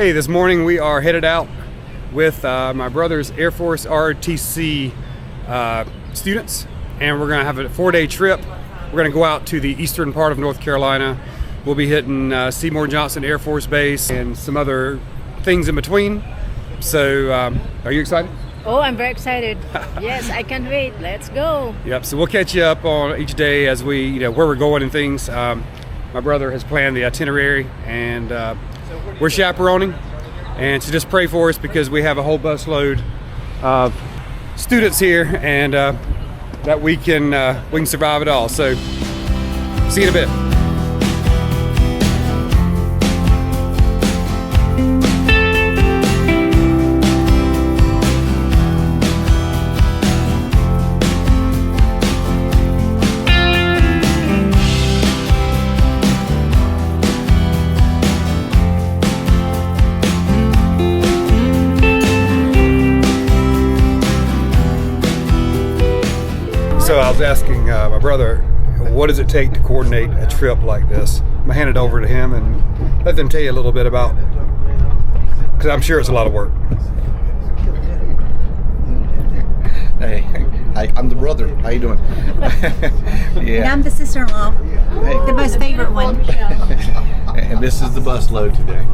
Hey, this morning we are headed out with my brother's Air Force JROTC students, and we're going to have a 4-day trip. We're going to go out to the eastern part of North Carolina. We'll be hitting Seymour Johnson Air Force Base and some other things in between. So, are you excited? Oh, I'm very excited. Yes, I can't wait. Let's go. Yep. So we'll catch you up on each day as we, where we're going and things. My brother has planned the itinerary, and we're chaperoning. And so just pray for us because we have a whole busload of students here, and that we can survive it all. So, see you in a bit. So I was asking my brother, what does it take to coordinate a trip like this? I'm gonna hand it over to him and let them tell you a little bit about, because I'm sure it's a lot of work. Hey, I'm the brother. How you doing? Yeah. And I'm the sister-in-law, the most favorite one. And this is the bus load today.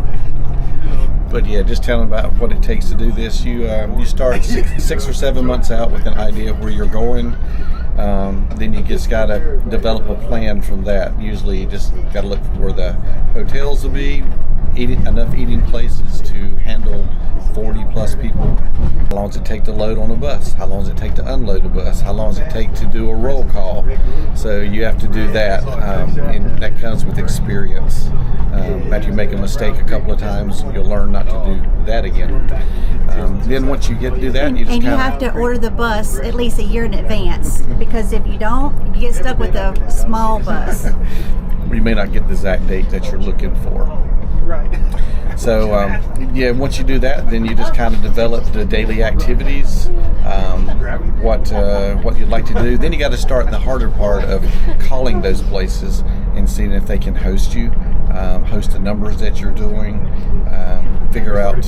But yeah, just telling about what it takes to do this. You start six or 7 months out with an idea of where you're going. Then you just got to develop a plan from that. Usually you just got to look for where the hotels will be, enough eating places to handle 40 plus people. How long does it take to load on a bus? How long does it take to unload a bus? How long does it take to do a roll call? So you have to do that, and that comes with experience. After you make a mistake a couple of times, you'll learn not to do that again. Then once you get to do that, you have to order the bus at least a year in advance, because if you don't, you get stuck with a small bus. You may not get the exact date that you're looking for. Right. So, once you do that, then you just kind of develop the daily activities, what you'd like to do. Then you got to start the harder part of calling those places and seeing if they can host you, host the numbers that you're doing, figure out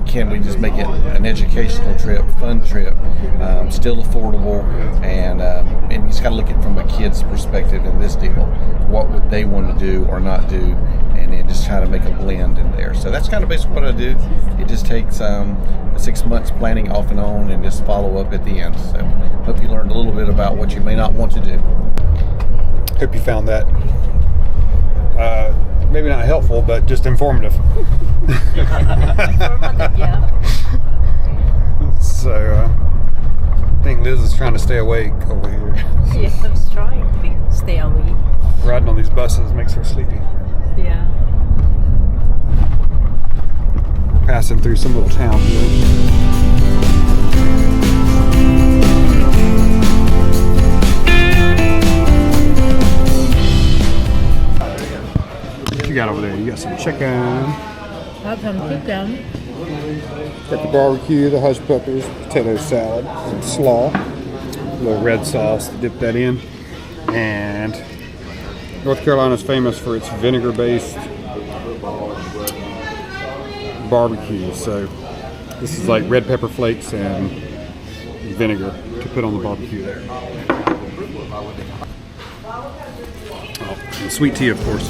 can we just make it an educational trip, fun trip, still affordable, and you just got to look at it from a kid's perspective in this deal. What would they want to do or not do, and then just try to make a blend in there. So that's kind of basically what I do. It just takes 6 months planning off and on, and just follow up at the end. So hope you learned a little bit about what you may not want to do. Hope you found that maybe not helpful, but just informative. Informative, yeah. So I think Liz is trying to stay awake over here. Yes, I was trying to stay awake. Riding on these buses makes her sleepy. Yeah. Passing through some little town here. What you got over there? You got some chicken. Have some chicken. Got the barbecue, the hush peppers, potato salad, some slaw, a little red sauce to dip that in. And North Carolina is famous for its vinegar-based barbecue. So this is like red pepper flakes and vinegar to put on the barbecue there. Oh, and sweet tea, of course.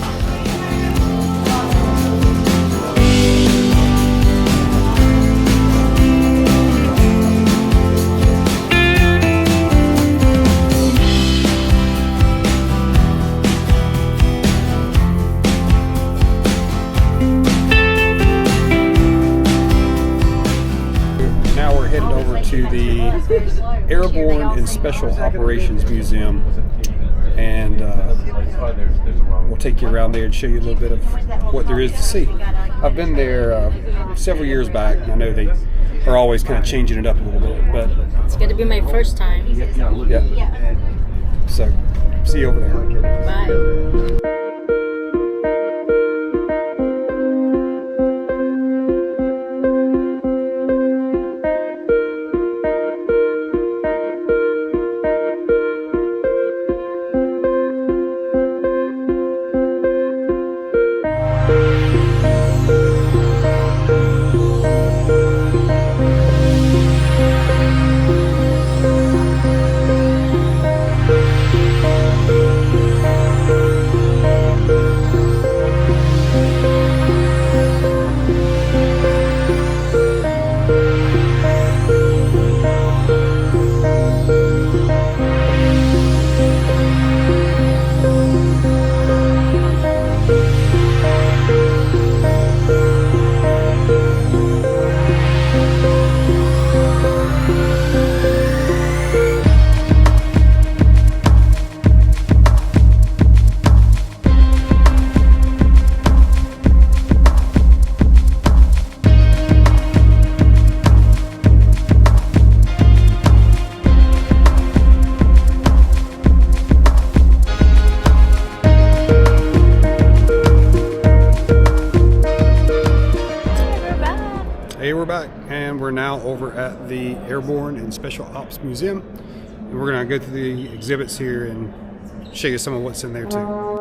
To the Airborne and Special Operations Museum, and we'll take you around there and show you a little bit of what there is to see. I've been there several years back. I know they are always kind of changing it up a little bit, but it's going to be my first time. Yeah. So, see you over there. Bye. Bye. Hey, we're back, and we're now over at the Airborne and Special Ops Museum. And we're going to go through the exhibits here and show you some of what's in there too.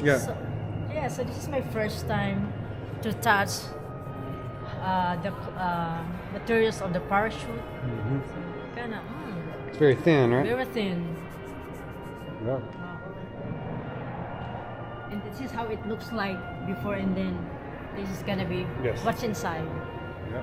Yeah. So this is my first time to touch the materials of the parachute. Mm-hmm. So kind of It's very thin, right? very thin. Yeah. And this is how it looks like before, and then this is gonna be Yes. what's inside. Yeah.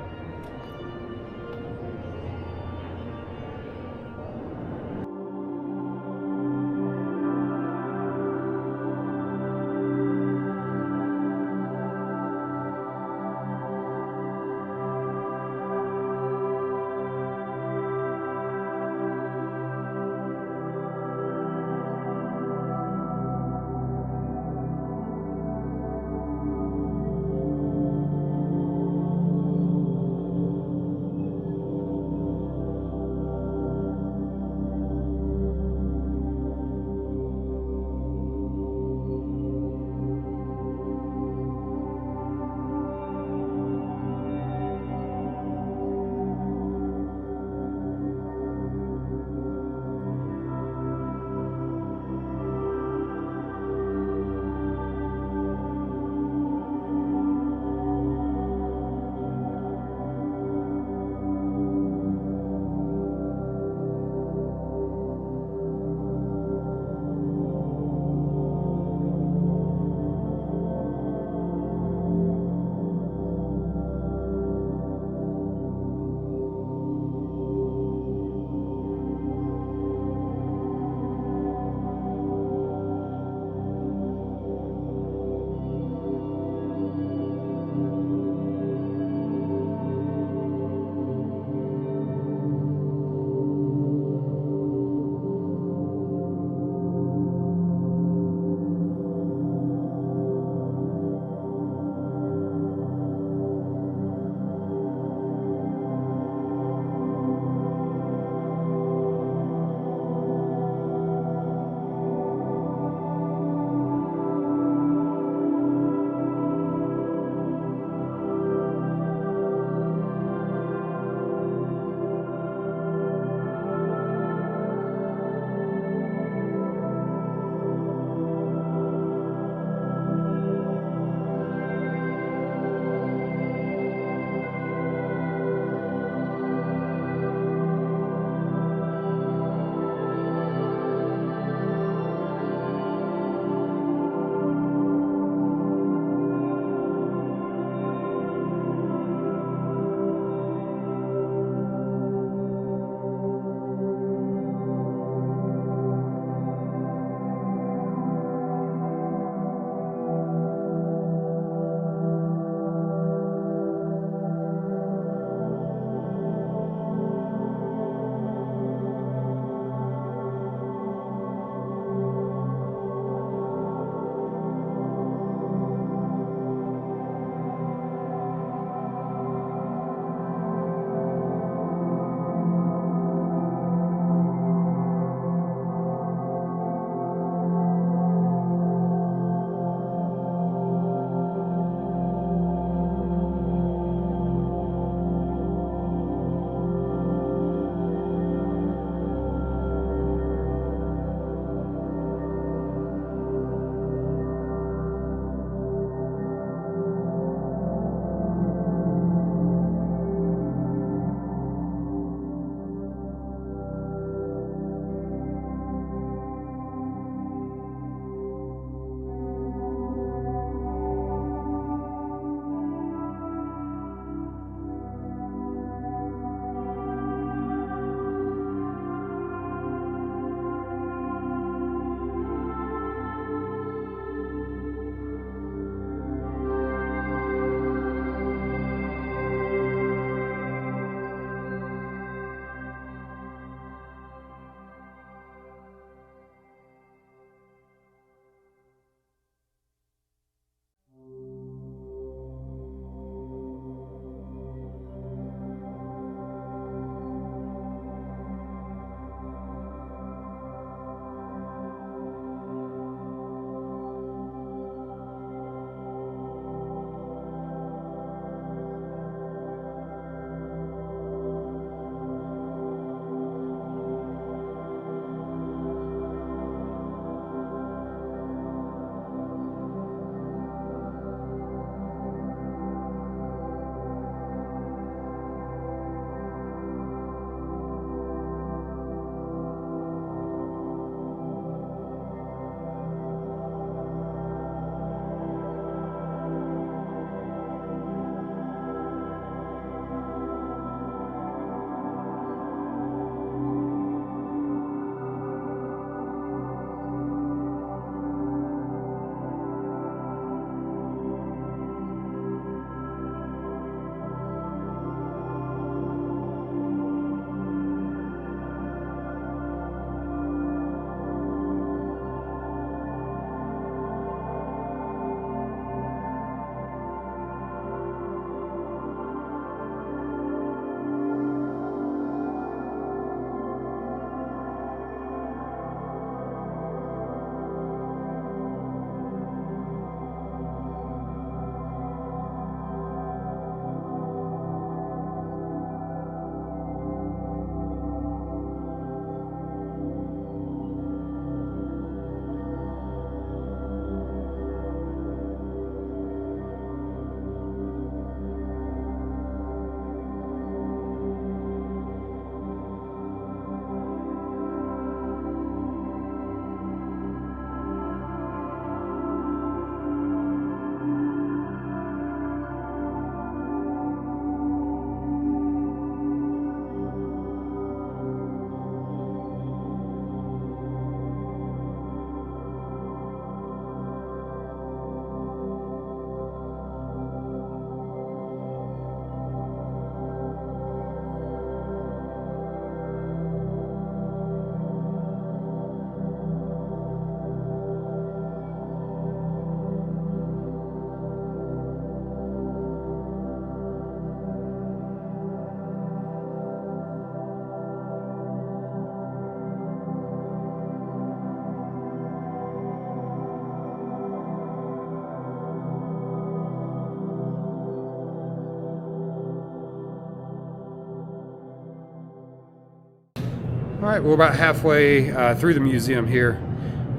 All right, we're about halfway through the museum here,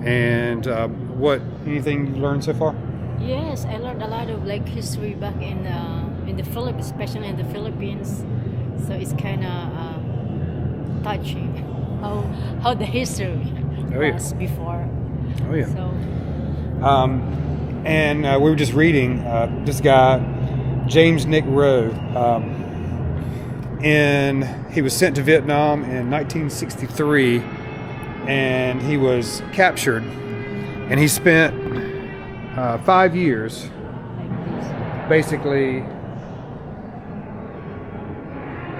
and anything you learned so far? Yes, I learned a lot of like history back in the Philippines, especially in the Philippines. So it's kind of touching how the history was before. Oh yeah. So and we were just reading this guy, James Nick Rowe. He was sent to Vietnam in 1963, and he was captured, and he spent 5 years basically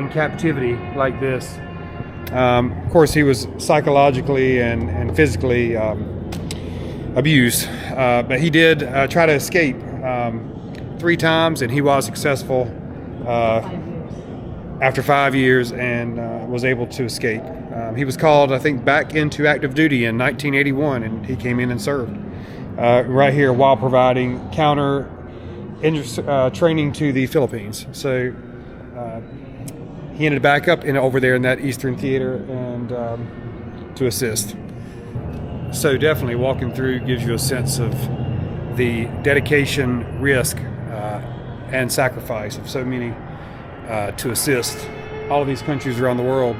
in captivity like this. Of course, he was psychologically and physically abused, but he did try to escape 3 times, and he was successful after 5 years and was able to escape. He was called, I think, back into active duty in 1981, and he came in and served right here while providing counter training to the Philippines. So he ended back up over there in that Eastern Theater and to assist. So definitely walking through gives you a sense of the dedication, risk, and sacrifice of so many to assist all of these countries around the world.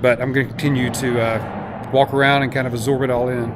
But I'm going to continue to walk around and kind of absorb it all in.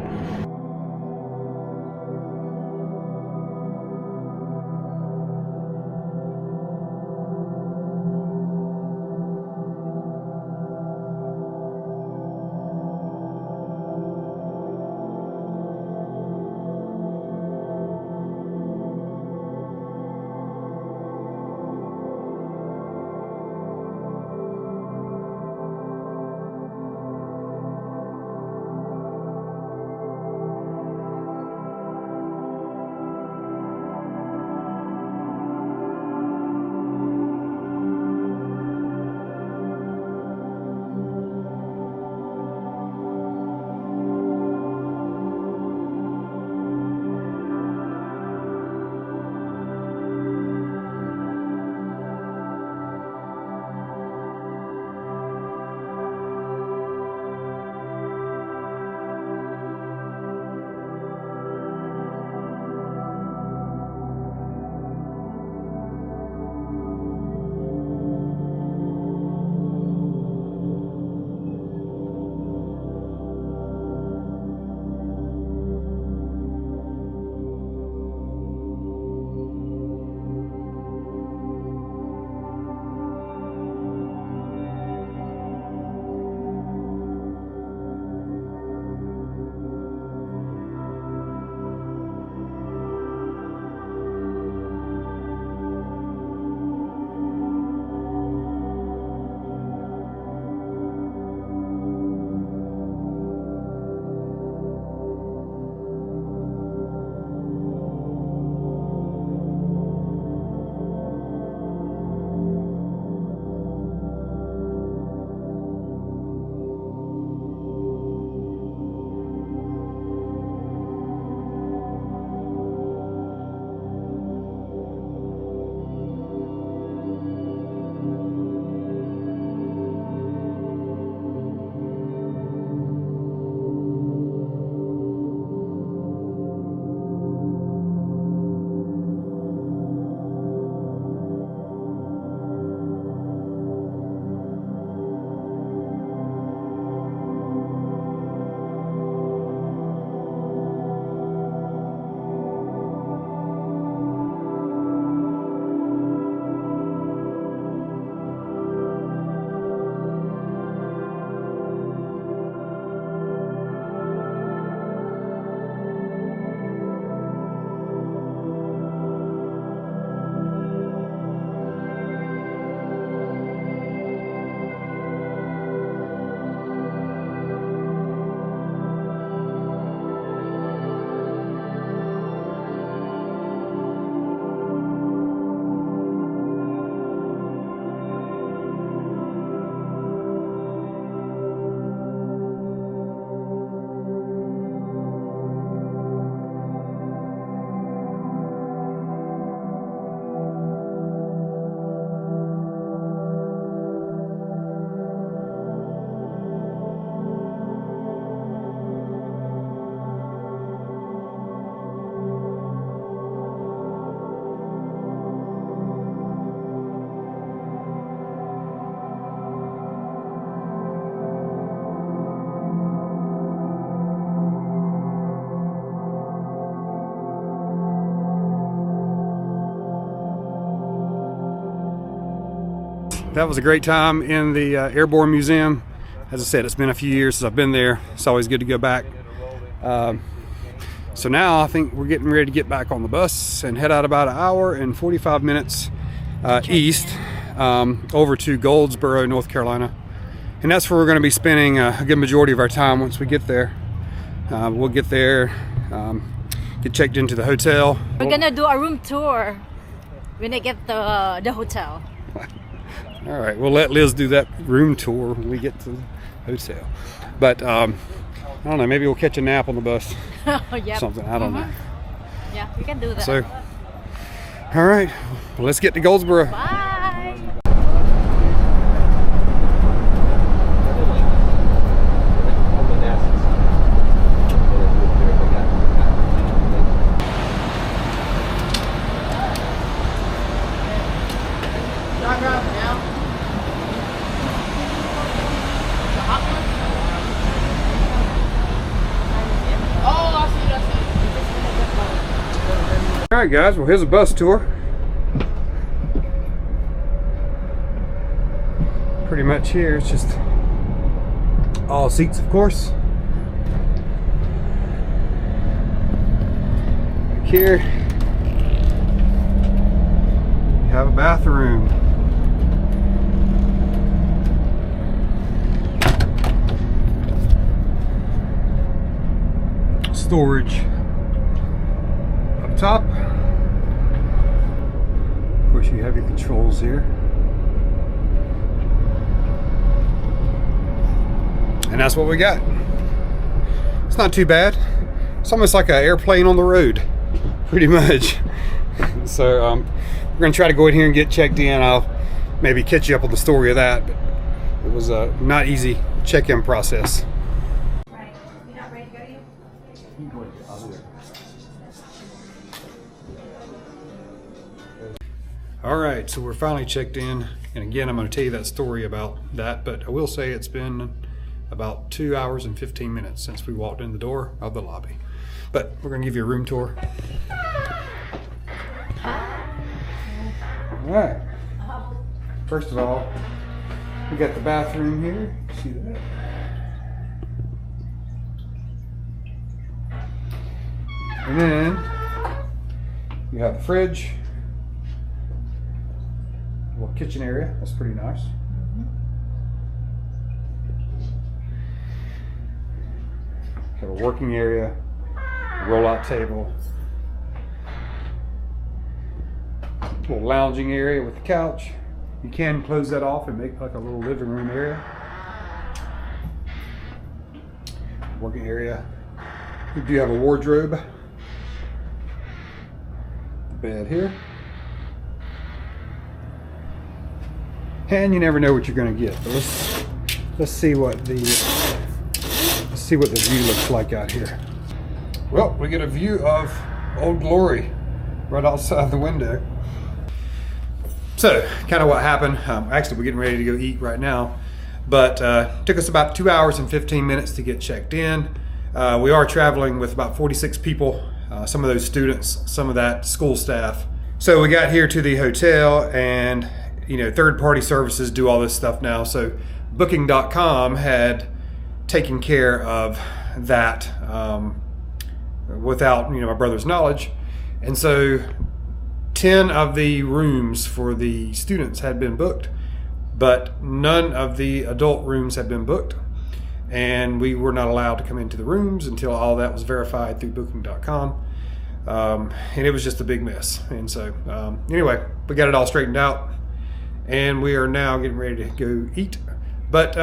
that was a great time in the Airborne Museum. As I said, it's been a few years since I've been there. It's always good to go back. So now I think we're getting ready to get back on the bus and head out about an hour and 45 minutes east over to Goldsboro, North Carolina. And that's where we're going to be spending a good majority of our time once we get there. We'll get there, get checked into the hotel. We're gonna do a room tour when I get the hotel. All right, we'll let Liz do that room tour when we get to the hotel. But I don't know, maybe we'll catch a nap on the bus. Yep. Something, I don't know. Yeah, we can do that. So, all right, well, let's get to Goldsboro. Bye. All right, guys, well, here's a bus tour. Pretty much here, it's just all seats, of course. Back here, you have a bathroom. Storage up top. Of course, you have your controls here. And that's what we got. It's not too bad. It's almost like an airplane on the road, pretty much. So we're gonna try to go in here and get checked in. I'll maybe catch you up on the story of that, but it was a not easy check-in process. All right, so we're finally checked in, and again, I'm going to tell you that story about that, but I will say it's been about 2 hours and 15 minutes since we walked in the door of the lobby. But we're going to give you a room tour. All right. First of all, we got the bathroom here. See that? And then you have the fridge. Little kitchen area, that's pretty nice. Have a working area, a roll-out table, little lounging area with the couch. You can close that off and make like a little living room area. Working area. We do have a wardrobe. The bed here. And you never know what you're going to get. But let's see what the view looks like out here. Well, we get a view of Old Glory right outside the window. So, kind of what happened. Actually, we're getting ready to go eat right now, but took us about 2 hours and 15 minutes to get checked in. We are traveling with about 46 people. Some of those students, some of that school staff. So we got here to the hotel, and you know, third-party services do all this stuff now. So Booking.com had taken care of that without, you know, my brother's knowledge. And so 10 of the rooms for the students had been booked, but none of the adult rooms had been booked. And we were not allowed to come into the rooms until all that was verified through Booking.com. And it was just a big mess. And so anyway, we got it all straightened out. And we are now getting ready to go eat. But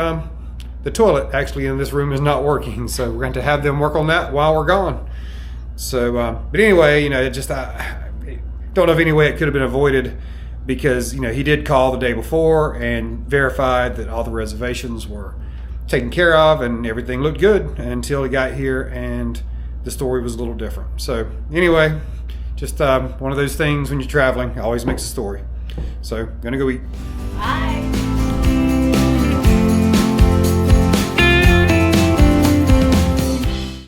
the toilet actually in this room is not working, so we're going to have them work on that while we're gone. So, but anyway, you know, it just, I don't know of any way it could have been avoided, because, you know, he did call the day before and verified that all the reservations were taken care of and everything looked good until he got here and the story was a little different. So anyway, just one of those things when you're traveling, always makes a story. So, gonna go eat. Bye.